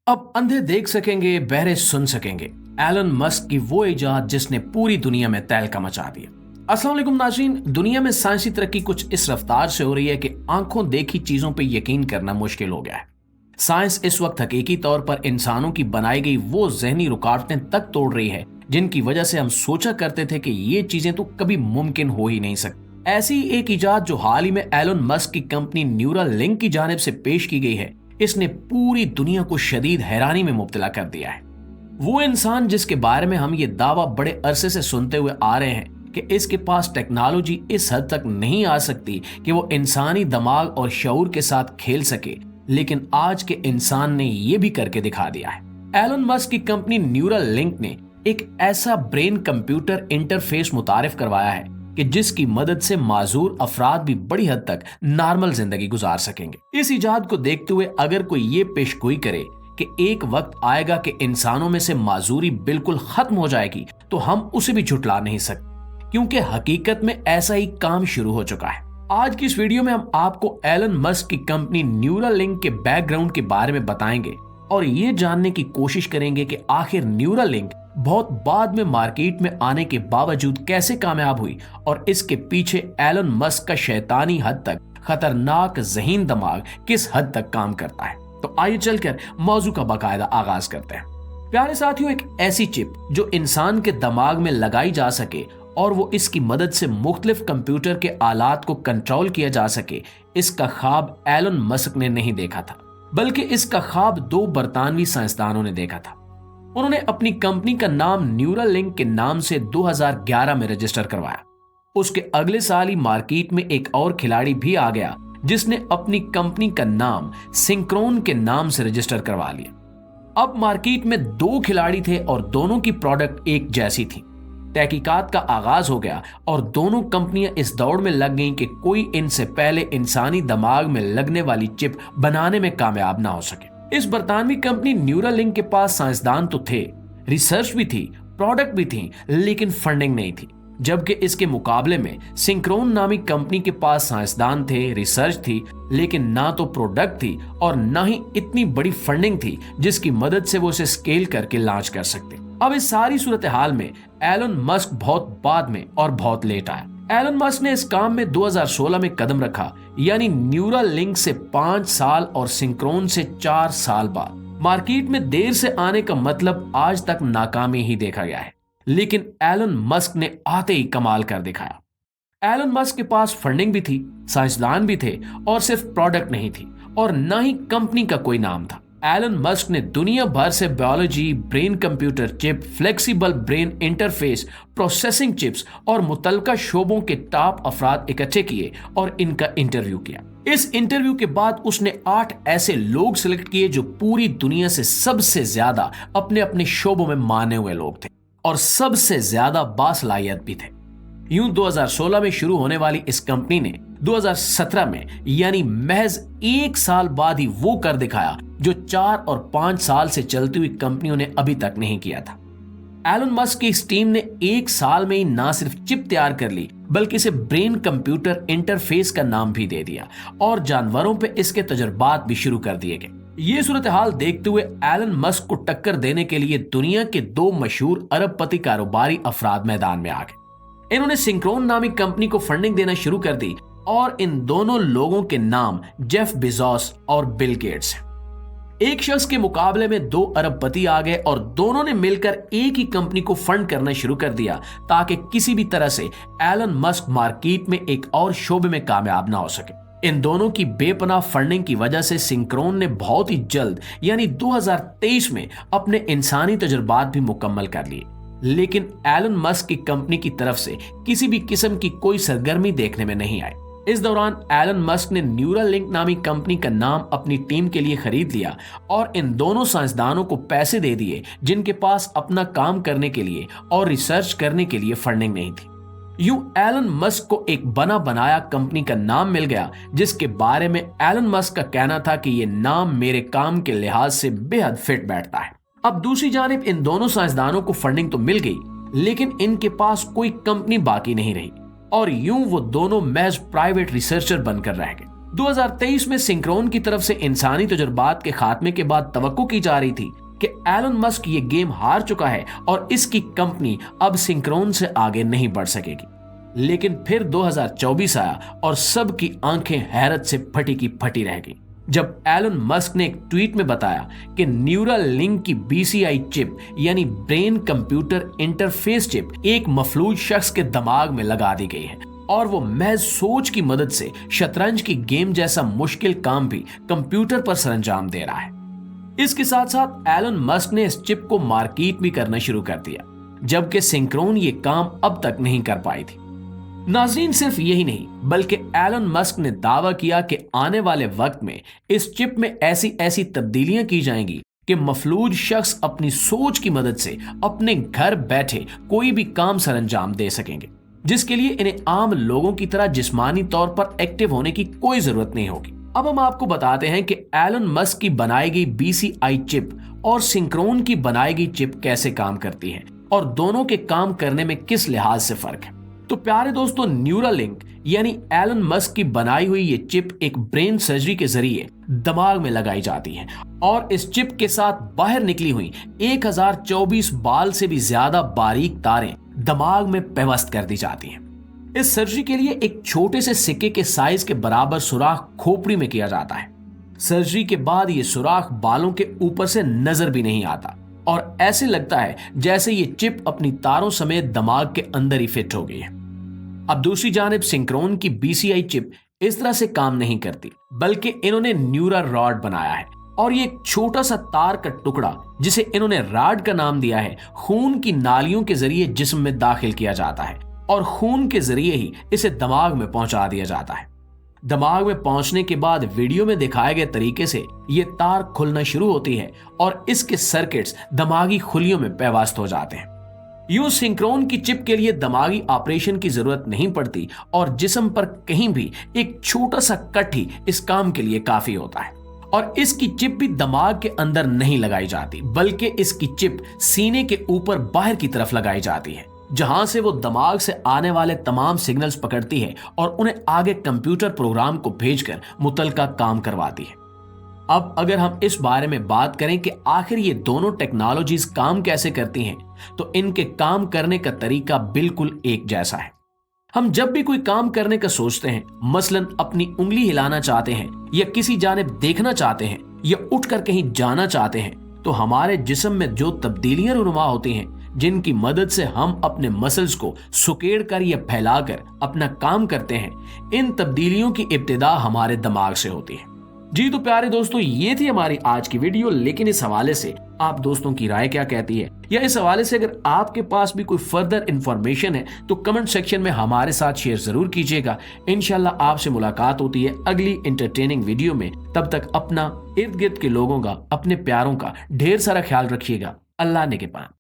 अब अंधे देख सकेंगे, बहरे सुन सकेंगे। एलन मस्क की वो इजाद जिसने पूरी दुनिया में तहलका मचा दिया। अस्सलाम वालेकुम नाज़रीन, दुनिया में साइंसी तरक्की कुछ इस रफ्तार से हो रही है कि आंखों देखी चीजों पे यकीन करना मुश्किल हो गया है। साइंस इस वक्त हकीकी तौर पर इंसानों की बनाई गई वो जहनी रुकावटें तक तोड़ रही है जिनकी वजह से हम सोचा करते थे कि ये चीजें तो कभी मुमकिन हो ही नहीं सकती। ऐसी एक इजाद जो हाल ही में एलन मस्क की कंपनी न्यूरल लिंक की जानिब से पेश की गई है, इसने पूरी दुनिया को शदीद हैरानी में मुब्तला कर दिया है। वो इंसान जिसके बारे में हम ये दावा बड़े अरसे से सुनते हुए आ रहे हैं कि इसके पास टेक्नोलॉजी इस हद तक नहीं आ सकती कि वो इंसानी दिमाग और शऊर के साथ खेल सके, लेकिन आज के इंसान ने ये भी करके दिखा दिया है। एलन मस्क की कंपनी न्यूरल लिंक ने एक ऐसा ब्रेन कंप्यूटर इंटरफेस मुतारिफ करवाया है कि जिसकी मदद से माजूर अफराद भी बड़ी हद तक नॉर्मल जिंदगी गुजार सकेंगे। इस इजाद को देखते हुए अगर कोई ये पेशगोई करे कि एक वक्त आएगा कि इंसानों में से माजूरी बिल्कुल खत्म हो जाएगी, तो हम उसे भी झुटला नहीं सकते, क्योंकि हकीकत में ऐसा ही काम शुरू हो चुका है। आज की इस वीडियो में हम आपको एलन मस्क की कंपनी न्यूरल लिंक के बैकग्राउंड के बारे में बताएंगे और ये जानने की कोशिश करेंगे कि आखिर न्यूरल लिंक बहुत बाद में मार्केट में आने के बावजूद कैसे कामयाब हुई और इसके पीछे एलन मस्क का शैतानी हद तक खतरनाक ज़हीन दिमाग किस हद तक काम करता है। तो आइए चलकर मौजू का बाकायदा आगाज करते हैं। प्यारे साथियों, एक ऐसी चिप जो इंसान के दिमाग में लगाई जा सके और वो इसकी मदद से मुख्तलिफ कंप्यूटर के आलात को कंट्रोल किया जा सके, इसका ख्वाब एलन मस्क ने नहीं देखा था, बल्कि इसका ख्वाब दो बरतानवी साइंसदानों ने देखा था। उन्होंने अपनी कंपनी का नाम न्यूरल लिंक के नाम से 2011 में रजिस्टर करवाया। उसके अगले साल ही मार्केट में एक और खिलाड़ी भी आ गया जिसने अपनी कंपनी का नाम सिंक्रोन के नाम से रजिस्टर करवा लिया। अब मार्केट में दो खिलाड़ी थे और दोनों की प्रोडक्ट एक जैसी थी। तहकीकात का आगाज हो गया और दोनों कंपनियां इस दौड़ में लग गईं कि कोई इनसे पहले इंसानी दिमाग में लगने वाली चिप बनाने में कामयाब ना हो सके। इस बरतानवी कंपनी न्यूरल लिंक के पास साइंसदान तो थे, रिसर्च भी थी, प्रोडक्ट भी थी, लेकिन फंडिंग नहीं थी। जबकि इसके मुकाबले में सिंक्रोन नामी कंपनी के पास साइंसदान थे, रिसर्च थी, लेकिन ना तो प्रोडक्ट थी और ना ही इतनी बड़ी फंडिंग थी जिसकी मदद से वो उसे स्केल करके लॉन्च कर सकते। अब इस सारी सूरत हाल में एलन मस्क बहुत बाद में और बहुत लेट आया। एलन मस्क ने इस काम में 2016 में कदम रखा, यानी न्यूरल लिंक से 5 साल और सिंक्रोन से 4 साल बाद। मार्केट में देर से आने का मतलब आज तक नाकामी ही देखा गया है, लेकिन एलन मस्क ने आते ही कमाल कर दिखाया। एलन मस्क के पास फंडिंग भी थी, साइंसदान भी थे और सिर्फ प्रोडक्ट नहीं थी और न ही कंपनी का कोई नाम था। एलन मस्क ने दुनिया भर से biology, brain computer chip, flexible brain interface, processing chips और मुतल्लिका शोबों के टॉप अफराद इकट्ठे किए और इनका इंटरव्यू किया। इस इंटरव्यू के बाद उसने 8 ऐसे लोग सिलेक्ट किए जो पूरी दुनिया से सबसे ज्यादा अपने अपने शोबों में माने हुए लोग थे और सबसे ज्यादा बासलाहियत भी थे। यूं 2016 में शुरू होने वाली इस कंपनी ने 2017 में, यानी महज 1 साल बाद ही वो कर दिखाया जो 4 और 5 साल से चलती हुई कंपनियों ने अभी तक नहीं किया था। एलन मस्क की इस टीम ने 1 साल में ही ना सिर्फ चिप तैयार कर ली, बल्कि इसे ब्रेन कंप्यूटर इंटरफेस का नाम भी दे दिया और जानवरों पे इसके तजुर्बात भी शुरू कर दिए गए। ये सूरत हाल देखते हुए एलन मस्क को टक्कर देने के लिए दुनिया के 2 मशहूर अरबपति कारोबारी अफराद मैदान में आ गए। इन्होंने सिंक्रोन नामी कंपनी को फंडिंग देना शुरू कर दी और इन दोनों लोगों के नाम जेफ बेजोस और बिल गेट्स हैं। एक शख्स के मुकाबले में 2 अरबपति आ गए और दोनों ने मिलकर एक ही कंपनी को फंड करना शुरू कर दिया ताकि किसी भी तरह से एलन मस्क मार्केट में एक और शोबे में कामयाब ना हो सके। इन दोनों की बेपनाह फंडिंग की वजह से सिंक्रोन ने बहुत ही जल्द, यानी 2023 में अपने इंसानी तजुर्बात भी मुकम्मल कर लिए, लेकिन एलन मस्क की कंपनी की तरफ से किसी भी किस्म की कोई सरगर्मी देखने में नहीं आई। इस दौरान एलन मस्क ने न्यूरल लिंक नामी कंपनी का नाम अपनी टीम के लिए खरीद लिया और इन दोनों साइंसदानों को पैसे दे दिए जिनके पास अपना काम करने के लिए और रिसर्च करने के लिए फंडिंग नहीं थी। यूं एलन मस्क को एक बना बनाया कंपनी का नाम मिल गया जिसके बारे में एलन मस्क का कहना था कि ये नाम मेरे काम के लिहाज से बेहद फिट बैठता है। अब दूसरी जानिब इन दोनों साइंसदानों को फंडिंग तो मिल गई, लेकिन इनके पास कोई कंपनी बाकी नहीं रही और यूं वो दोनों महज प्राइवेट रिसर्चर बनकर रह गए। 2023 में सिंक्रोन की तरफ से इंसानी तजुर्बात के खात्मे के बाद तवक्को की जा रही थी कि एलन मस्क ये गेम हार चुका है और इसकी कंपनी अब सिंक्रोन से आगे नहीं बढ़ सकेगी। लेकिन फिर 2024 आया और सबकी आंखें हैरत से फटी की फटी रह गई जब एलन मस्क ने एक ट्वीट में बताया कि न्यूरल लिंक की BCI चिप यानी ब्रेन कंप्यूटर इंटरफेस चिप एक मफलूज शख्स के दिमाग में लगा दी गई है और वो महज सोच की मदद से शतरंज की गेम जैसा मुश्किल काम भी कंप्यूटर पर सरंजाम दे रहा है। इसके साथ साथ एलन मस्क ने इस चिप को मार्केट भी करना शुरू कर दिया, जबकि सिंक्रोन ये काम अब तक नहीं कर पाई थी। नाज़रीन, सिर्फ यही नहीं बल्कि एलन मस्क ने दावा किया कि आने वाले वक्त में इस चिप में ऐसी ऐसी तब्दीलियां की जाएंगी कि मफलूज शख्स अपनी सोच की मदद से अपने घर बैठे कोई भी काम सरंजाम दे सकेंगे, जिसके लिए इन्हें आम लोगों की तरह जिस्मानी तौर पर एक्टिव होने की कोई जरूरत नहीं होगी। अब हम आपको बताते हैं कि एलन मस्क की बनाई गई BCI चिप और सिंक्रोन की बनाई गई चिप कैसे काम करती है और दोनों के काम करने में किस लिहाज से फर्क है। तो प्यारे दोस्तों, न्यूरालिंक यानी एलन मस्क की बनाई हुई ये चिप एक ब्रेन सर्जरी के जरिए दिमाग में लगाई जाती है और इस चिप के साथ बाहर निकली हुई 1024 बाल से भी ज्यादा बारीक तारें दिमाग में पेवस्त कर दी जाती हैं। इस सर्जरी के लिए एक छोटे से सिक्के के साइज के बराबर सुराख खोपड़ी में किया जाता है। सर्जरी के बाद ये सुराख बालों के ऊपर से नजर भी नहीं आता और ऐसे लगता है जैसे ये चिप अपनी तारों समेत दिमाग के अंदर ही फिट हो गई है। अब दूसरी जानिब सिंक्रोन की BCI चिप इस तरह से काम नहीं करती, बल्कि इन्होंने न्यूरल रॉड बनाया है और ये एक छोटा सा तार का टुकड़ा जिसे इन्होंने रॉड का नाम दिया है, खून की नालियों के जरिए जिस्म में दाखिल किया जाता है और खून के जरिए ही इसे दिमाग में पहुंचा दिया जाता है। दिमाग में पहुंचने के बाद वीडियो में दिखाए गए तरीके से ये तार खुलना शुरू होती है और इसके सर्किट्स दिमागी खुलियों में पेवस्त हो जाते हैं। यूं सिंक्रोन की चिप के लिए दिमागी ऑपरेशन की जरूरत नहीं पड़ती और जिस्म पर कहीं भी एक छोटा सा कट ही इस काम के लिए काफी होता है। और इसकी चिप भी दिमाग के अंदर नहीं लगाई जाती, बल्कि इसकी चिप सीने के ऊपर बाहर की तरफ लगाई जाती है, जहां से वो दिमाग से आने वाले तमाम सिग्नल्स पकड़ती है और उन्हें आगे कंप्यूटर प्रोग्राम को भेजकर मुतलका काम करवाती है। अब अगर हम इस बारे में बात करें कि आखिर ये दोनों टेक्नोलॉजीज काम कैसे करती हैं, तो इनके काम करने का तरीका बिल्कुल एक जैसा है। हम जब भी कोई काम करने का सोचते हैं, मसलन अपनी उंगली हिलाना चाहते हैं या किसी जानिब देखना चाहते हैं या उठकर कहीं जाना चाहते हैं, तो हमारे जिस्म में जो तब्दीलियां रुनुमा होती हैं, जिनकी मदद से हम अपने मसल्स को सुकेड़ कर या फैलाकर अपना काम करते हैं, इन तब्दीलियों की इब्तिदा हमारे दिमाग से होती है। जी तो प्यारे दोस्तों, ये थी हमारी आज की वीडियो। लेकिन इस हवाले से आप दोस्तों की राय क्या कहती है, या इस हवाले से अगर आपके पास भी कोई फर्दर इंफॉर्मेशन है तो कमेंट सेक्शन में हमारे साथ शेयर जरूर कीजिएगा। इंशाल्लाह आपसे मुलाकात होती है अगली एंटरटेनिंग वीडियो में। तब तक अपना, इर्द गिर्द के लोगों का, अपने प्यारों का ढेर सारा ख्याल रखिएगा। अल्लाह ने के पास।